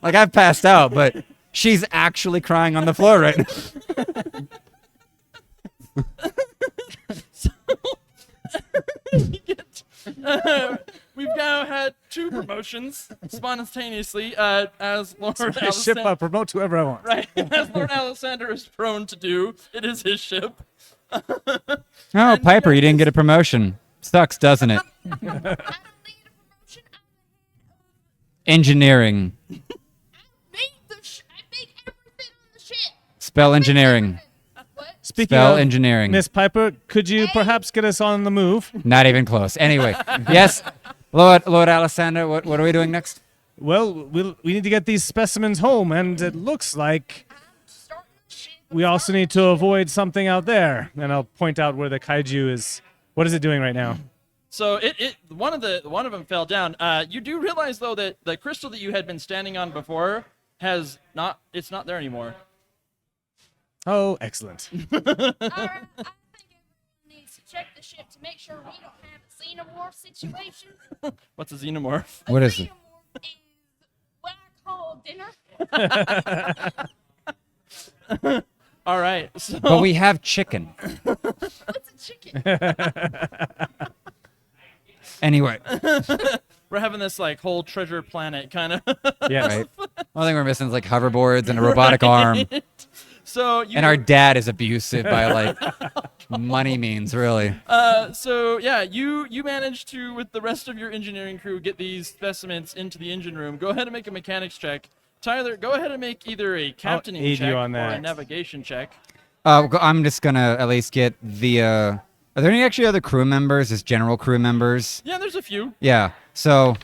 Like I've passed out, but she's actually crying on the floor right now. We've now had 2 promotions spontaneously, as Lord Ship Alexander, promote whoever I want. right, as Lord Alexander is prone to do. It is his ship. Oh, Piper, you didn't get a promotion. Sucks, doesn't it? I don't need a promotion. Engineering. I make everything on the ship. Spell engineering. What? Speaking Spell of engineering. Miss Piper, could you perhaps get us on the move? Not even close. Anyway, yes, Lord Alessander, what are we doing next? Well, we need to get these specimens home, and it looks like I'm starting the ship. we also need to avoid something out there. And I'll point out where the kaiju is. What is it doing right now? So one of them fell down. You do realize though that the crystal that you had been standing on before it's not there anymore. Oh, excellent. All right, I think everyone needs to check the ship to make sure we don't have a xenomorph situation. What's a xenomorph? What is it? Xenomorph is what I call dinner. All right. So But we have chicken. What's a chicken? Anyway, we're having this like whole treasure planet kind of. Yes. right? Only thing we're missing is like hoverboards and a robotic arm. So you And our dad is abusive by like money means, really. so yeah, you managed to, with the rest of your engineering crew, get these specimens into the engine room. Go ahead and make a mechanics check. Tyler, go ahead and make either a captaining aid you check on or a that. navigation check. I'm just gonna at least get the. Are there any actually other crew members? Just general crew members? Yeah, there's a few. Yeah. So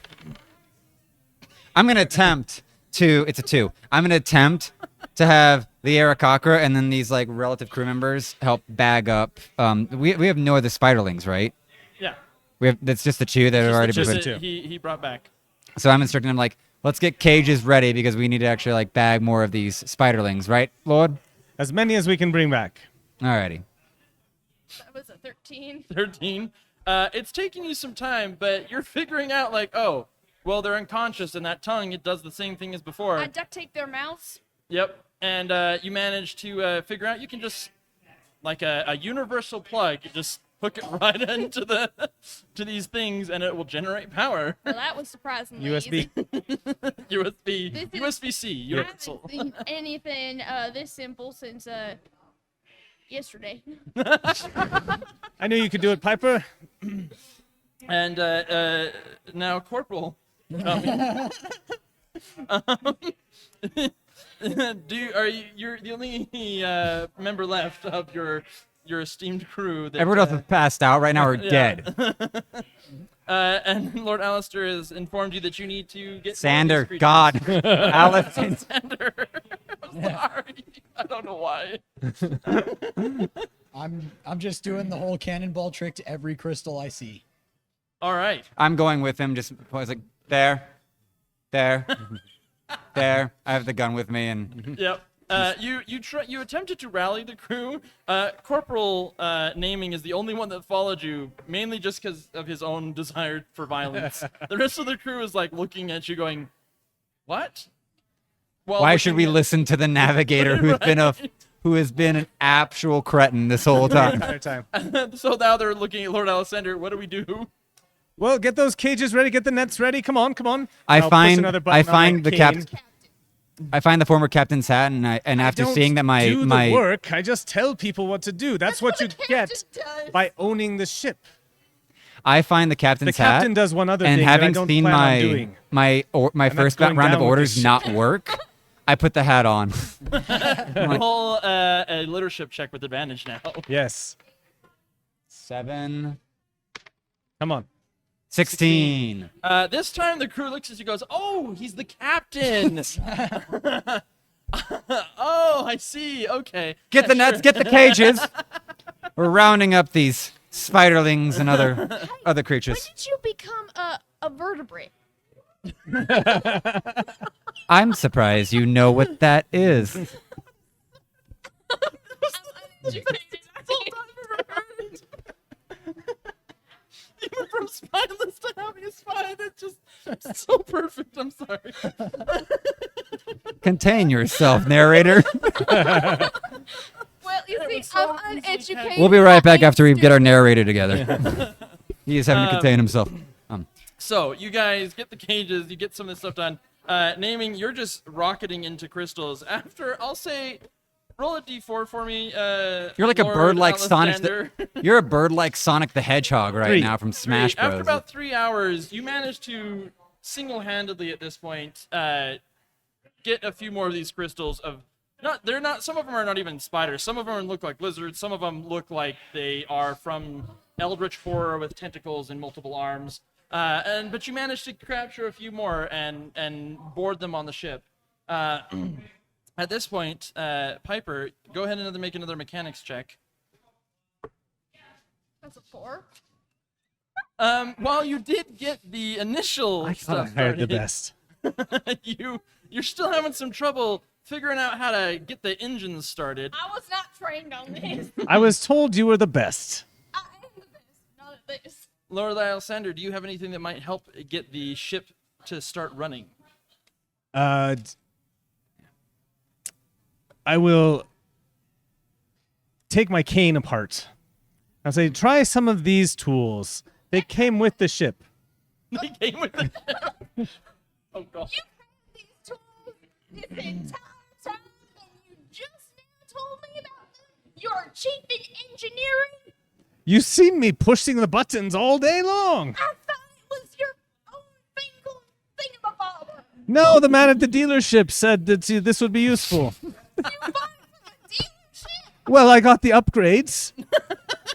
I'm gonna attempt to. It's a 2. I'm gonna attempt to have the Arakakra and then these like relative crew members help bag up. We have no other spiderlings, right? Yeah. We have. That's just the 2 that have already just been. the 2. He brought back. So I'm instructing them like, let's get cages ready because we need to actually like bag more of these spiderlings, right, Lord? As many as we can bring back. Alrighty. That was a 13. 13. It's taking you some time, but you're figuring out like, oh, well, they're unconscious, and that tongue, it does the same thing as before. I duct tape their mouths. Yep. And you manage to figure out you can just, like a universal plug, you just hook it right into to these things, and it will generate power. Well, that was surprisingly USB. easy. USB, This is- USB-C, I universal. haven't seen anything this simple since yesterday. I knew you could do it, Piper. And now Corporal. You're the only member left of your esteemed crew. That, Everyone else is passed out right now or yeah. dead. And Lord Alistair has informed you that you need to get Sander, more of God, these creatures. Allison. Sander. I'm sorry. I don't know why. I'm just doing the whole cannonball trick to every crystal I see. All right. I'm going with him. Just I was like, there. I have the gun with me, and Yep. You attempted to rally the crew. Corporal Naming is the only one that followed you, mainly just because of his own desire for violence. The rest of the crew is like looking at you, going, "What? While why should we looking listen to the navigator who has been an actual cretin this whole time? Entire time. at- So now they're looking at Lord Alessander. What do we do? Well, get those cages ready. Get the nets ready. Come on, come on. I I'll push find another I button on find my the cane. I find the former captain's hat, and after Don't seeing that do my the work, I just tell people what to do. That's what you get by owning the ship. I find the The captain's hat, captain does one other and thing that I having don't seen plan on doing. my that's first going round of down with orders this not work, I put the hat on. Roll a leadership check with advantage now. Yes. 7, Come on. 16. This time the crew looks at you and goes, "Oh, he's the captain." Oh, I see. Okay. Get the nets, get the cages. We're rounding up these spiderlings and other When creatures. did you become a vertebrate? I'm surprised you know what that is. Even from spineless to having a spine, it's just so perfect. I'm sorry. Contain yourself, narrator. Well, you see, so I'm easily uneducated. We'll be right back after we get our Still- narrator together. He is having to contain himself. So you guys get the cages, you get some of this stuff done. Naming, you're just rocketing into crystals. After, I'll say, roll a d4 for me. You're like a Lord bird like Sonic. Alexander. You're a bird like Sonic the Hedgehog right 3. now from Smash After Bros. about 3 hours, you manage to single-handedly at this point get a few more of these crystals of they're not some of them are not even spiders. Some of them look like lizards. Some of them look like they are from eldritch horror with tentacles and multiple arms. But you managed to capture a few more and board them on the ship. At this point, Piper, go ahead and make another mechanics check. That's a 4. While you did get the initial I stuff hired the started, best. you're still having some trouble figuring out how to get the engines started. I was not trained on this. I was told you were the best. I am the best, not at this. Lord Alexander, do you have anything that might help get the ship to start running? I will take my cane apart. I'll say, try some of these tools. They came with the ship. They came with the Oh god. You've had these tools this entire time, and you just now told me about them. You're cheap in engineering. You've seen me pushing the buttons all day long. I thought it was your own fingal thingamabobber. No, the man at the dealership said that this would be useful. You bought it from a dealership. Well, I got the upgrades,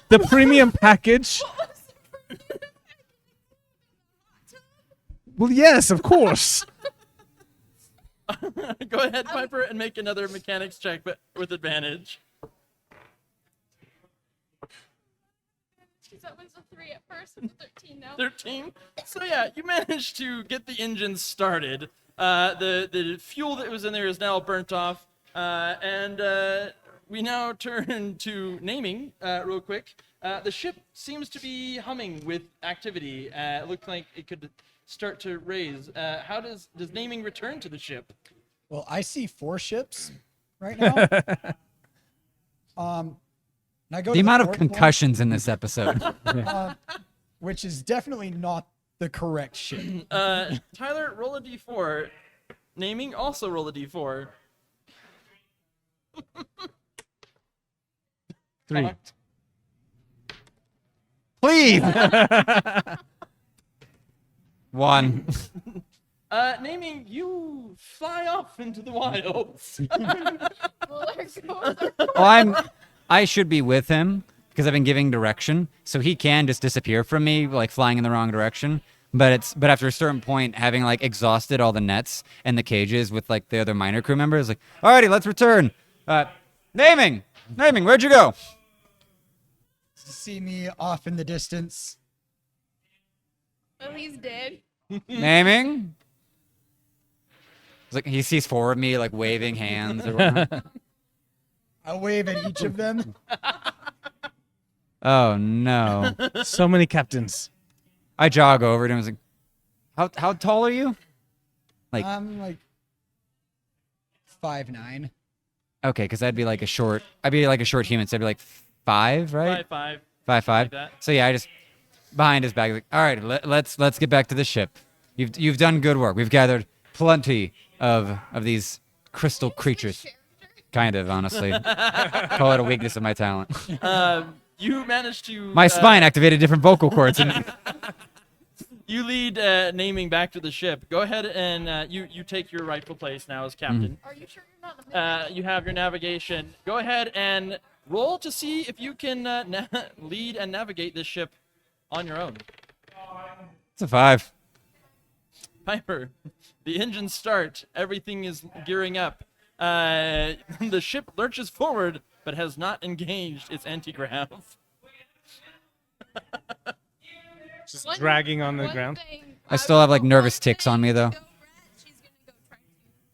the premium package. What was the premium package? Well, yes, of course. Go ahead, Piper, and make another mechanics check, but with advantage. That was a 3 at first, it's a 13 now. 13. So yeah, you managed to get the engines started. The fuel that was in there is now burnt off, and we now turn to naming real quick. The ship seems to be humming with activity. It looked like it could start to raise. How does naming return to the ship? Well, I see 4 ships right now. And I go The to amount of fourth one, concussions in this episode. which is definitely not the correct ship. Tyler, roll a d4. Naming, also roll a d4. 3. Please. 1. Naming, you fly off into the wilds. Well, there goes our Well, I should be with him because I've been giving direction, so he can just disappear from me, like flying in the wrong direction. But after a certain point, having like exhausted all the nets and the cages with like the other minor crew members, like, alrighty, let's return. Naming, where'd you go? See me off in the distance. Well, he's dead. Naming. It's like he sees 4 of me like waving hands or whatnot. I wave at each of them. Oh no. So many captains. I jog over to him and was like, how tall are you? Like, I'm like 5'9". okay, because I'd be like a short human, so I'd be like 5, right? 5'5". 5'5". that. So yeah, I just behind his back. Like, all right, let's get back to the ship. You've done good work. We've gathered plenty of these crystal creatures. Kind of, honestly. Call it a weakness of my talent. You managed to. My spine activated different vocal cords. And You lead naming back to the ship. Go ahead and you take your rightful place now as captain. Are you sure you're not in the middle? You have your navigation. Go ahead and roll to see if you can lead and navigate this ship on your own. it's a 5. Piper, the engines start. Everything is gearing up. The ship lurches forward, but has not engaged its anti-grav. Just dragging on the One ground. thing I still have, like, will nervous one ticks on thing me, though. go right, she's gonna go try to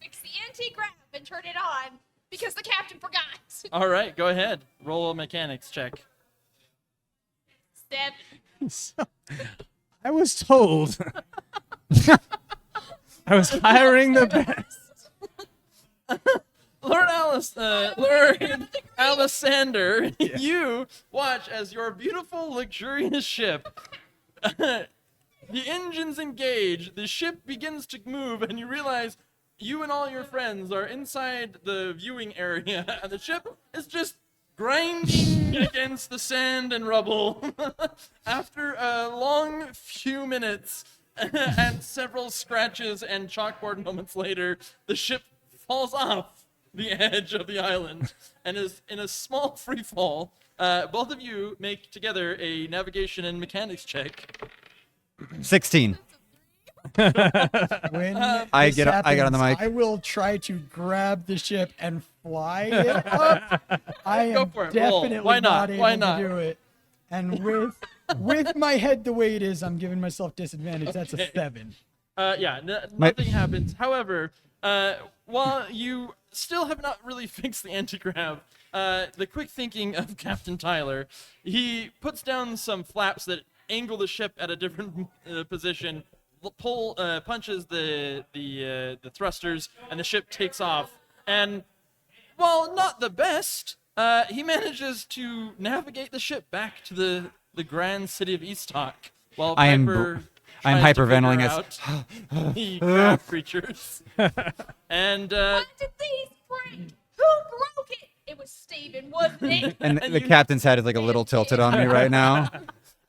fix the anti-grav and turn it on because the captain forgot. All right, go ahead. Roll a mechanics check. 7. So, I was told I was hiring the best. Lord Alisander, you watch as your beautiful, luxurious ship. The engines engage, the ship begins to move, and you realize you and all your friends are inside the viewing area, and the ship is just grinding against the sand and rubble. After a long few minutes and several scratches and chalkboard moments later, the ship falls off the edge of the island and is in a small free fall. Both of you make together a navigation and mechanics check. 16. When I this get on the happens, mic. I will try to grab the ship and fly it up. I Go am for it. Roll. definitely Why not? able Why not? to do it. And with my head the way it is, I'm giving myself disadvantage. That's a Okay. 7. Nothing happens. However, while you still have not really fixed the anti-grav, the quick thinking of Captain Tyler, he puts down some flaps that angle the ship at a different position, punches the thrusters, and the ship takes off. And while not the best, he manages to navigate the ship back to the grand city of Easttalk. While I am Piper I'm tries to hyperventilating figure as- out the crab creatures. And What did these break? Who broke it? It was Steven, wasn't it? And And the you- captain's head is like a little tilted on me right now.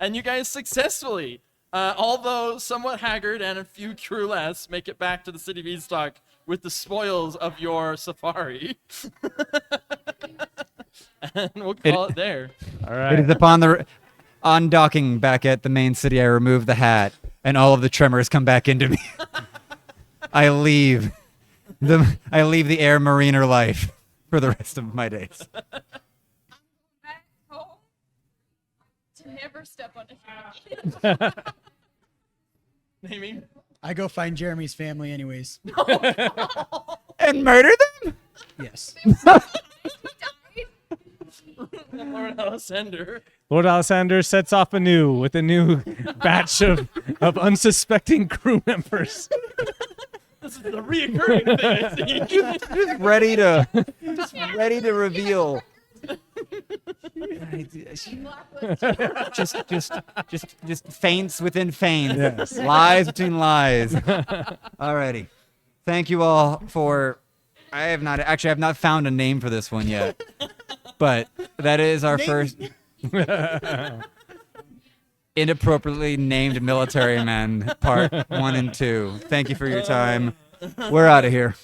and you guys successfully, although somewhat haggard and a few crew less, make it back to the city of Easttalk with the spoils of your safari. And we'll call it there. All It is right. upon the undocking back at the main city, I remove the hat, and all of the tremors come back into me. I leave the air mariner life for the rest of my days. Back home to never step on a human again. Naming. I go find Jeremy's family anyways. And murder them? Yes. He died. Lord Alessander. Lord Alessander sets off anew with a new batch of unsuspecting crew members. This is a reoccurring thing, I see. Ready to reveal. just feints within feints. Yes. Lies between lies. Alrighty. Thank you all for I have not found a name for this one yet. But that is our first inappropriately named military men, part 1 and 2. Thank you for your time. We're out of here.